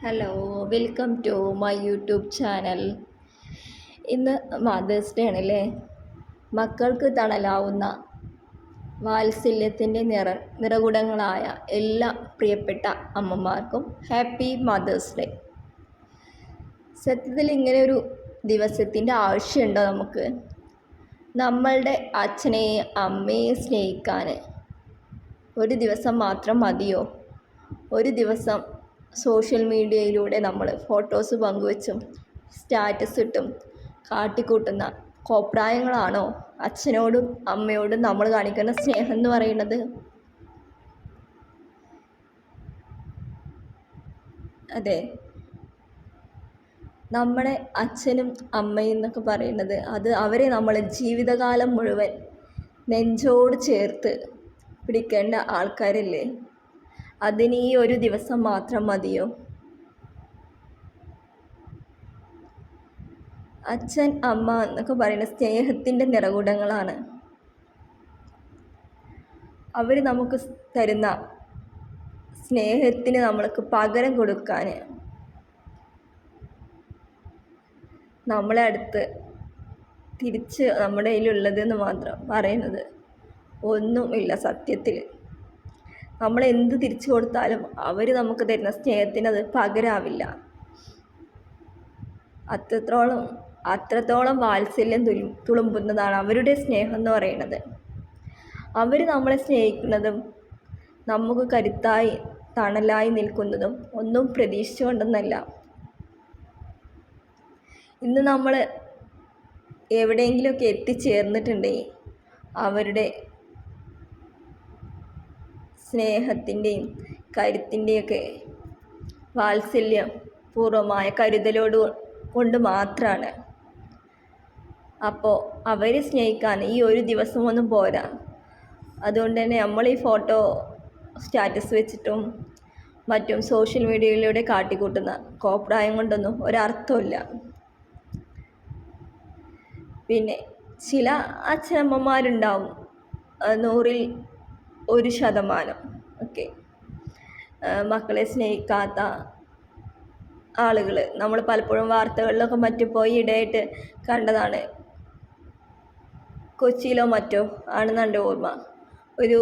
Hello, welcome to my YouTube channel. ഇന്ന് mother's day ആണല്ലേ. മക്കൾക്ക് തണലാവുന്ന വാത്സല്യത്തിൻ്റെ നിറകുടങ്ങളായ എല്ലാ പ്രിയപ്പെട്ട അമ്മമാർക്കും ഹാപ്പി മദേഴ്സ് ഡേ. സത്യത്തിൽ ഇങ്ങനെ ഒരു ദിവസത്തിൻ്റെ ആവശ്യമുണ്ടോ നമുക്ക്? നമ്മളുടെ അച്ഛനെയും അമ്മയെയും സ്നേഹിക്കാൻ ഒരു ദിവസം മാത്രം മതിയോ? ഒരു ദിവസം സോഷ്യൽ മീഡിയയിലൂടെ നമ്മൾ ഫോട്ടോസ് പങ്കുവച്ചും സ്റ്റാറ്റസ് ഇട്ടും കാട്ടിക്കൂട്ടുന്ന കോപ്രായങ്ങളാണോ അച്ഛനോടും അമ്മയോടും നമ്മൾ കാണിക്കുന്ന സ്നേഹം എന്ന് പറയുന്നത്? അതെ, നമ്മുടെ അച്ഛനും അമ്മയും എന്നൊക്കെ പറയുന്നത് അത് അവരെ നമ്മൾ ജീവിതകാലം മുഴുവൻ നെഞ്ചോട് ചേർത്ത് പിടിക്കേണ്ട ആൾക്കാരല്ലേ. അതിന് ഈ ഒരു ദിവസം മാത്രം മതിയോ? അച്ഛൻ അമ്മ എന്നൊക്കെ പറയുന്ന സ്നേഹത്തിൻ്റെ നിറകുടങ്ങളാണ്. അവർ നമുക്ക് തരുന്ന സ്നേഹത്തിന് നമ്മൾക്ക് പകരം കൊടുക്കാൻ നമ്മളെ അടുത്ത് തിരിച്ച് നമ്മുടെ കയ്യിലുള്ളതെന്ന് മാത്രം പറയുന്നത് ഒന്നുമില്ല. സത്യത്തിൽ നമ്മൾ എന്ത് തിരിച്ചു കൊടുത്താലും അവർ നമുക്ക് തരുന്ന സ്നേഹത്തിന് അത് പകരാവില്ല. അത്രത്തോളം വാത്സല്യം തുളുമ്പുന്നതാണ് അവരുടെ സ്നേഹം എന്ന് പറയുന്നത്. അവർ നമ്മളെ സ്നേഹിക്കുന്നതും നമുക്ക് കരുത്തായി തണലായി നിൽക്കുന്നതും ഒന്നും പ്രതീക്ഷിച്ചുകൊണ്ടൊന്നല്ല. ഇന്ന് നമ്മൾ എവിടെയെങ്കിലുമൊക്കെ എത്തിച്ചേർന്നിട്ടുണ്ടെങ്കിൽ അവരുടെ സ്നേഹത്തിൻ്റെയും കരുത്തിൻ്റെയൊക്കെ വാത്സല്യം പൂർവമായ കരുതലോട് കൊണ്ട് മാത്രമാണ്. അപ്പോൾ അവരെ സ്നേഹിക്കാൻ ഈ ഒരു ദിവസമൊന്നും പോരാ. അതുകൊണ്ട് തന്നെ നമ്മൾ ഈ ഫോട്ടോ സ്റ്റാറ്റസ് വെച്ചിട്ടും മറ്റും സോഷ്യൽ മീഡിയയിലൂടെ കാട്ടിക്കൂട്ടുന്ന കോപ്രായം കൊണ്ടൊന്നും ഒരർത്ഥമില്ല. പിന്നെ ചില അച്ഛനമ്മമാരുണ്ടാവും 100-ൽ 1% ഒക്കെ മക്കളെ സ്നേഹിക്കാത്ത ആളുകൾ. നമ്മൾ പലപ്പോഴും വാർത്തകളിലൊക്കെ മറ്റും പോയി ഇടയായിട്ട് കണ്ടതാണ്. കൊച്ചിയിലോ മറ്റോ ആണെന്ന് എൻ്റെ ഓർമ്മ. ഒരു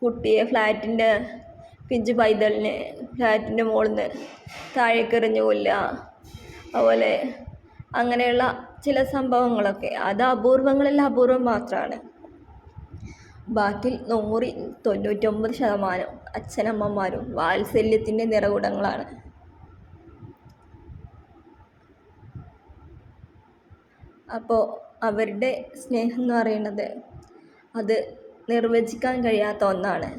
കുട്ടിയെ ഫ്ലാറ്റിൻ്റെ പിഞ്ചു പൈതലിനെ ഫ്ലാറ്റിൻ്റെ മുകളിൽ നിന്ന് താഴേക്കെറിഞ്ഞ് കൊല്ലുക, അതുപോലെ അങ്ങനെയുള്ള ചില സംഭവങ്ങളൊക്കെ. അത് അപൂർവങ്ങളിൽ അപൂർവം മാത്രമാണ്. ബാക്കി 100-ൽ 99% അച്ഛനമ്മമാരും വാത്സല്യത്തിൻ്റെ നിറകുടങ്ങളാണ്. അപ്പോൾ അവരുടെ സ്നേഹം എന്ന് പറയുന്നത് അത് നിർവചിക്കാൻ കഴിയാത്ത ഒന്നാണ്.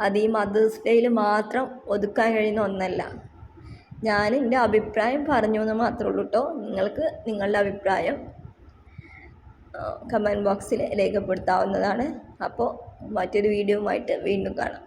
അത് ഈ മദേഴ്സ് ഡേയിൽ മാത്രം ഒതുക്കാൻ കഴിയുന്ന ഒന്നല്ല. ഞാൻ എൻ്റെ അഭിപ്രായം പറഞ്ഞു എന്ന് മാത്രമേ ഉള്ളൂ കേട്ടോ. നിങ്ങൾക്ക് നിങ്ങളുടെ അഭിപ്രായം കമൻറ്റ് ബോക്സിൽ രേഖപ്പെടുത്താവുന്നതാണ്. അപ്പോൾ മറ്റൊരു വീഡിയോയുമായിട്ട് വീണ്ടും കാണാം.